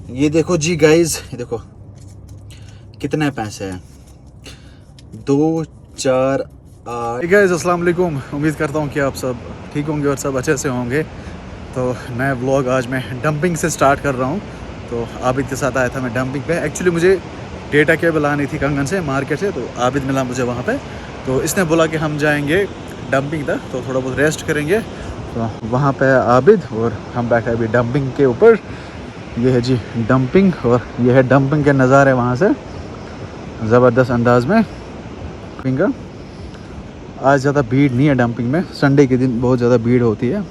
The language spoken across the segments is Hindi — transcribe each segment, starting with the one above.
ये देखो जी गाइज, ये देखो कितने पैसे हैं, 2 4 8। गाइज अस्सलाम वालेकुम, उम्मीद करता हूँ कि आप सब ठीक होंगे और सब अच्छे से होंगे। तो नया व्लॉग आज मैं डंपिंग से स्टार्ट कर रहा हूँ। तो आबिद के साथ आया था मैं डंपिंग पे। एक्चुअली मुझे डेटा केबल आनी थी कंगन से मार्केट से, तो आबिद मिला मुझे वहाँ पे। तो इसने बोला कि हम जाएंगे डंपिंग तक, तो थोड़ा बहुत रेस्ट करेंगे। तो वहाँ पे आबिद और हम बैठे अभी डंपिंग के ऊपर। ये है जी डंपिंग, और ये है डंपिंग के नज़ारे वहाँ से ज़बरदस्त अंदाज में। का आज ज़्यादा भीड़ नहीं है डंपिंग में, संडे के दिन बहुत ज़्यादा भीड़ होती है।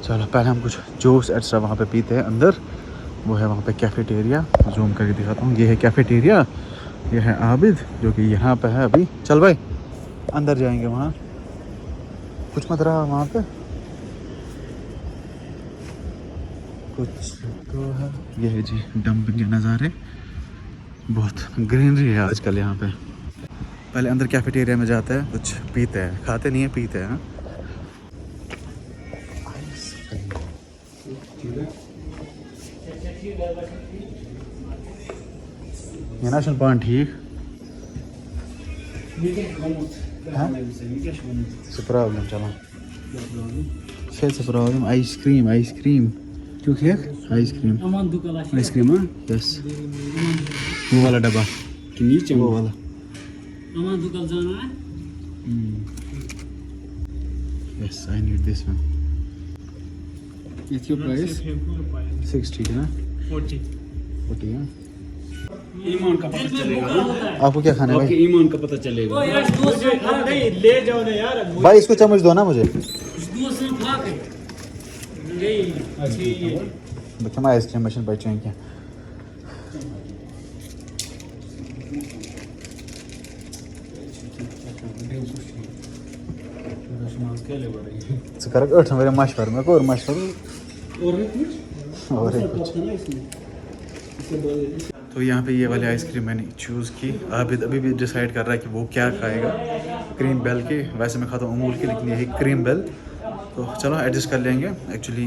चलो पहले हम कुछ जूस एक्स्ट्रा वहाँ पे पीते हैं अंदर। वो है वहाँ पे कैफ़ेटेरिया, जूम करके दिखाता हूँ। ये है कैफ़ेटेरिया, ये है आबिद जो कि यहाँ पे है अभी। चल भाई अंदर जाएंगे, वहाँ कुछ मत रहा वहाँ पे कुछ तो है। ये है जी डंपिंग के नज़ारे, बहुत ग्रीनरी है आजकल यहाँ पे। पहले अंदर कैफेटेरिया में जाते हैं, कुछ पीते हैं, खाते नहीं है पीते हैं। ये नेशनल पान ठीक प्रॉब्लम चलो प्रॉब्लम। आइसक्रीम आइसक्रीम क्यों खेक आइसक्रीम आइसक्रीम हाँ यस, वो वाला डब्बा वो वाला। Yes, I need this one. What's your price? 60 है ना? 40 है। ईमान का पता चलेगा ना? आपको क्या खाना है भाई? आपके ईमान का पता चलेगा। नहीं ले जाओ ना यार। भाई इसको चम्मच दो ना मुझे। बच्चा मैं आइसक्रीम मशीन पर चाहिए क्या? कर मेरे मशवर में और मशवर और कुछ। तो यहाँ पे ये वाली आइसक्रीम मैंने चूज़ की। आबिद अभी भी डिसाइड कर रहा है कि वो क्या खाएगा। क्रीम बेल की, वैसे मैं खाता हूँ अमूल की, लेकिन यही क्रीम बेल। तो चलो एडजस्ट कर लेंगे। एक्चुअली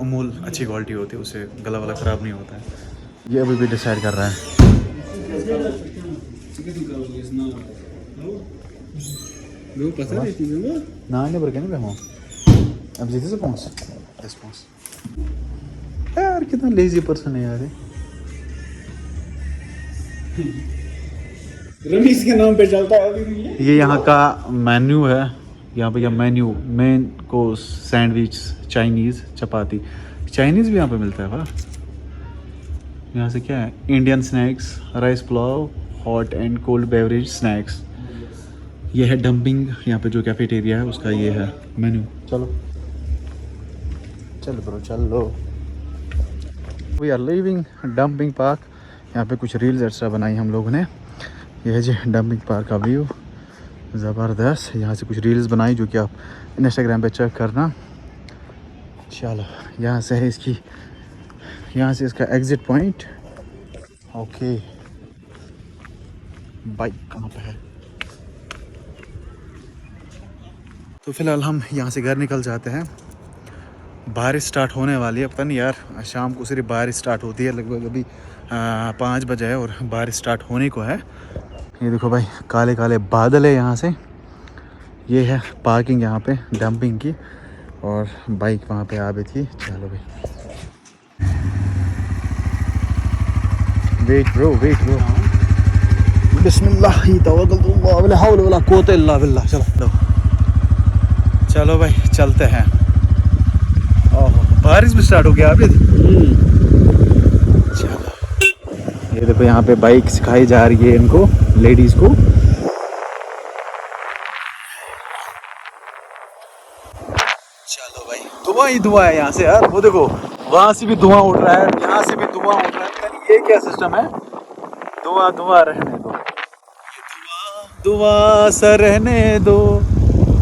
अमूल अच्छी क्वालिटी होती है, उससे गला वाला ख़राब नहीं होता है। ये अभी भी डिसाइड कर रहा है। ना नहीं बरके नहीं अब जीते से पहुँच यार, कितना लेजी पर्सन है यार। रमीज के नाम पे चलता है ये यहाँ का मेन्यू है। यहाँ पे क्या menu, main course, sandwich, Chinese, chapati. Chinese भी यहाँ पे मिलता है वाह। यहाँ से क्या है, Indian snacks, rice pulao, hot and cold beverage snacks. ये है डंपिंग, यहाँ पे जो कैफेटेरिया है उसका ये है मेन्यू। चलो चलो ब्रो चलो। We are living dumping park. यहाँ पे कुछ रील्स एक्स्ट्रा बनाई हम लोगों ने। ये है जी डंपिंग पार्क का व्यू, ज़बरदस्त। यहाँ से कुछ रील्स बनाई जो कि आप इंस्टाग्राम पे चेक करना। चलो यहाँ से है इसकी, यहाँ से इसका एग्ज़िट पॉइंट। ओके बाइक कहाँ पे है? तो फ़िलहाल हम यहाँ से घर निकल जाते हैं। बारिश स्टार्ट होने वाली है, पता नहीं यार शाम को सिर्फ बारिश स्टार्ट होती है। लगभग अभी 5 बजे है और बारिश स्टार्ट होने को है। ये देखो भाई काले काले बादल है यहाँ से। ये है पार्किंग यहाँ पे डंपिंग की, और बाइक वहाँ पे आ भी थी। चलो भाई वेट ब्रो बिस्मिल्लाह तवक्कलतुल्लाह वला हौला वला कुव्वता इल्ला बिल्लाह। चलो भाई चलते हैं। बारिश भी स्टार्ट हो गया अभी। चलो ये देखो यहाँ पे बाइक सिखाई जा रही है इनको, लेडीज को। चलो भाई धुआं ही धुआं है यहाँ से यार। वो देखो वहां से भी धुआं उड़ रहा है, यहाँ से भी धुआं उड़ रहा है। ये क्या सिस्टम है? धुआं धुआं रहने दो, धुआं सा रहने दो,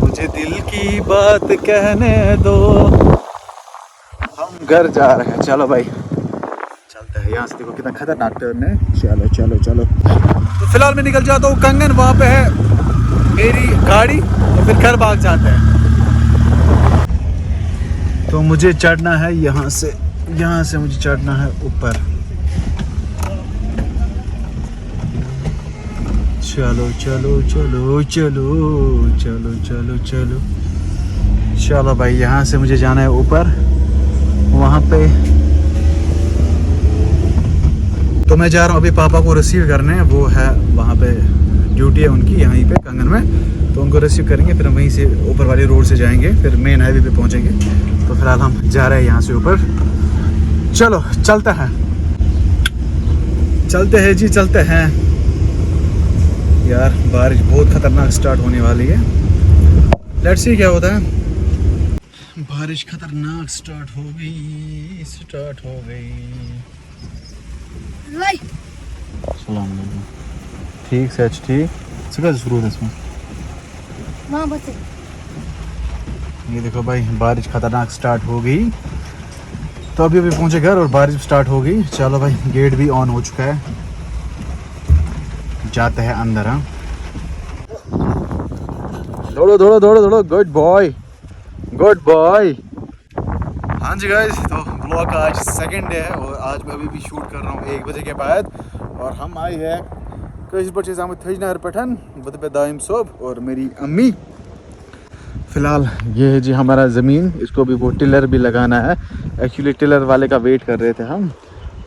मुझे दिल की बात कहने दो। हम घर जा रहे हैं। चलो भाई चलते हैं। यहाँ से देखो कितना खतरनाक टर्न है। चलो चलो चलो। तो फिलहाल मैं निकल जाता हूँ कंगन, वहाँ पे है मेरी गाड़ी, तो फिर घर भाग जाते हैं। तो मुझे चढ़ना है यहाँ से यहाँ से मुझे चढ़ना है ऊपर। चलो चलो चलो चलो चलो चलो चलो चलो भाई, यहाँ से मुझे जाना है ऊपर। वहाँ पे तो मैं जा रहा हूँ अभी पापा को रिसीव करने। वो है वहाँ पे, ड्यूटी है उनकी यहीं पे कंगन में, तो उनको रिसीव करेंगे। फिर हम वहीं से ऊपर वाली रोड से जाएंगे, फिर मेन हाईवे पे पहुँचेंगे। तो फिलहाल हम जा रहे हैं यहाँ से ऊपर। चलो चलते हैं, चलते हैं जी, चलते हैं। यार बारिश बहुत खतरनाक स्टार्ट होने वाली है। लेट्स सी क्या होता है। बारिश खतरनाक स्टार्ट हो गई, स्टार्ट हो गई। अस्सलाम वालेकुम। ठीक सच ठीक इसका ज़रूर इसमें वहाँ बस है। ये देखो भाई, बारिश खतरनाक स्टार्ट हो गई। तो अभी पहुंचे घर और बारिश स्टार्ट हो गई। चलो भाई, गेट भी ऑन हो चुका है, जाते हैं अंदर। हाँ दौड़ो दौड़ो दौड़ो दौड़ो, गुड बॉय गुड बॉय। हाँ जी गाइस, तो ब्लॉग का आज सेकंड डे है और आज मैं अभी भी शूट कर रहा हूँ 1 बजे के बाद। और हम आए हैं कशिश बच्चे सामने थजनहर पठन वत पे दाइम सोब और मेरी अम्मी। फ़िलहाल ये है जी हमारा ज़मीन, इसको भी वो टिलर भी लगाना है। एक्चुअली टिलर वाले का वेट कर रहे थे हम।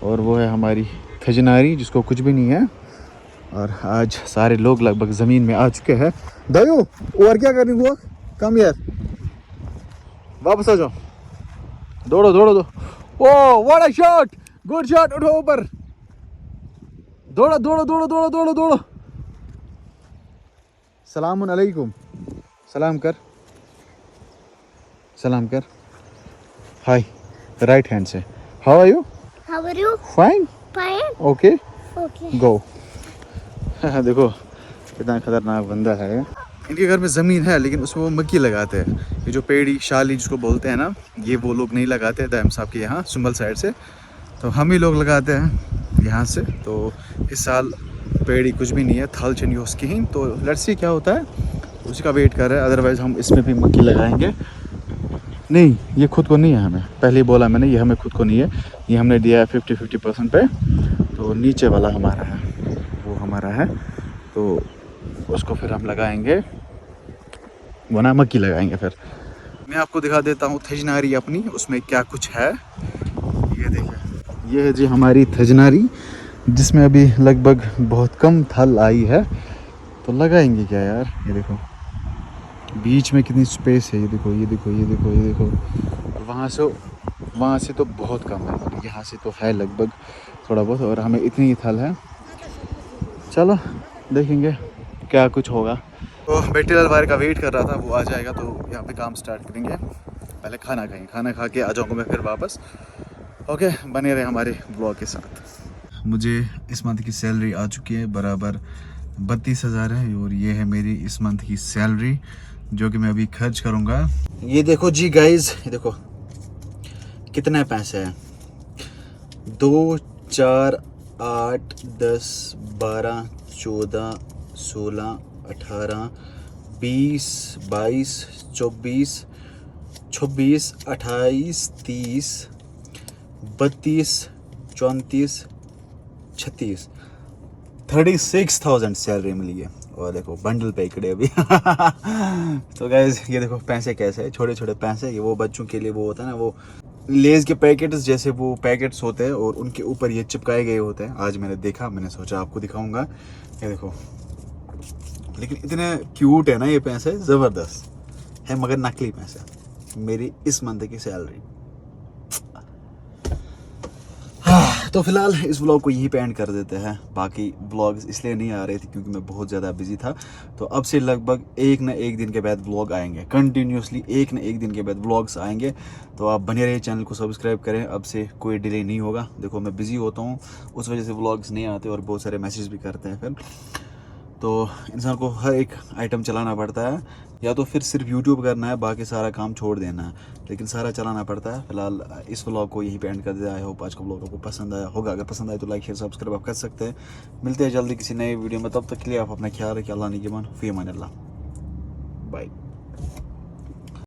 और वो है हमारी खजनारी जिसको कुछ भी नहीं है। और आज सारे लोग लगभग ज़मीन में आ चुके हैं। दायू और क्या करनी हुआ, कम यार वापस आ जाओ, दौड़ो दौड़ो दो। Oh what a shot, good shot, उठो ऊपर, दौड़ो दौड़ो दौड़ो दौड़ो दौड़ो दौड़ो। सलामुन अलैकुम, सलाम कर, सलाम कर, हाय राइट हैंड से। How are you? How are you? Fine, Fine. Okay Okay. Go. देखो कितना खतरनाक बंदा है। इनके घर में ज़मीन है लेकिन उसमें वो मक्की लगाते हैं। ये जो पेड़ी शाली जिसको बोलते हैं ना, ये वो लोग नहीं लगाते दाइम साहब के यहाँ सुंबल साइड से। तो हम ही लोग लगाते हैं यहाँ से। तो इस साल पेड़ी कुछ भी नहीं है, थल चनी उसकी ही। तो लेट्स सी क्या होता है, उसी का वेट कर रहे हैं। अदरवाइज़ हम इसमें भी मक्की लगाएंगे। नहीं, ये खुद को नहीं है, हमें पहले ही बोला मैंने, ये हमें खुद को नहीं है। ये हमने दिया है 50-50% पे। तो नीचे वाला हमारा है, वो हमारा है। तो उसको फिर हम लगाएंगे, वो ना मक्की लगाएंगे। फिर मैं आपको दिखा देता हूँ थजनारी अपनी, उसमें क्या कुछ है। ये देखिए, ये है जी हमारी थजनारी जिसमें अभी लगभग बहुत कम थल आई है। तो लगाएंगे क्या यार, ये देखो बीच में कितनी स्पेस है। ये देखो ये देखो ये देखो ये देखो। वहाँ से तो बहुत कम है, यहाँ से तो है लगभग थोड़ा बहुत। और हमें इतनी ही थल है। चलो देखेंगे क्या कुछ होगा। तो बेटेलर वायर का वेट कर रहा था, वो आ जाएगा तो यहाँ पे काम स्टार्ट करेंगे। पहले खाना खाएंगे, खाना खा के आ जाऊँगा मैं फिर वापस। ओके, बने रहे हमारे ब्लॉग के साथ। मुझे इस मंथ की सैलरी आ चुकी है, बराबर 32,000 है। और ये है मेरी इस मंथ की सैलरी जो कि मैं अभी खर्च करूँगा। ये देखो जी गाइज, ये देखो कितने पैसे हैं। 2, 4, 8, 10, 12, 14, 16, 18, 20, 22, 24, 26, 28, 30, 32, 34, 36, 36,000 सैलरी मिली है। और देखो बंडल पे इकड़े अभी। तो गाइज ये देखो पैसे कैसे है, छोटे छोटे पैसे। ये वो बच्चों के लिए वो होता है ना, वो लेज़ के पैकेट्स जैसे वो पैकेट्स होते हैं और उनके ऊपर ये चिपकाए गए होते हैं। आज मैंने देखा, मैंने सोचा आपको दिखाऊंगा। ये देखो, लेकिन इतने क्यूट है ना ये पैसे, ज़बरदस्त है, मगर नकली पैसे। मेरी इस मंथ की सैलरी। तो फिलहाल इस व्लॉग को यहीं पे एंड कर देते हैं। बाकी व्लॉग्स इसलिए नहीं आ रहे थे क्योंकि मैं बहुत ज़्यादा बिजी था। तो अब से लगभग एक न एक दिन के बाद व्लॉग आएंगे, कंटिन्यूसली एक न एक दिन के बाद व्लॉग्स आएंगे। तो आप बने रहिए, चैनल को सब्सक्राइब करें। अब से कोई डिले नहीं होगा। देखो मैं बिज़ी होता हूँ, उस वजह से व्लॉग्स नहीं आते और बहुत सारे मैसेज भी करते हैं। फिर तो इंसान को हर एक आइटम चलाना पड़ता है, या तो फिर सिर्फ यूट्यूब करना है, बाकी सारा काम छोड़ देना है, लेकिन सारा चलाना पड़ता है। फिलहाल इस व्लॉग को यहीं पे एंड कर दिया। आई होप आज का व्लॉग आपको पसंद आया होगा। अगर पसंद आए तो लाइक शेयर सब्सक्राइब आप कर सकते हैं। मिलते हैं जल्दी किसी नए वीडियो में, तब तक के लिए आप अपना ख्याल रखिए। अल्लाह निगहबान, फ़ी अमान अल्लाह, बाय।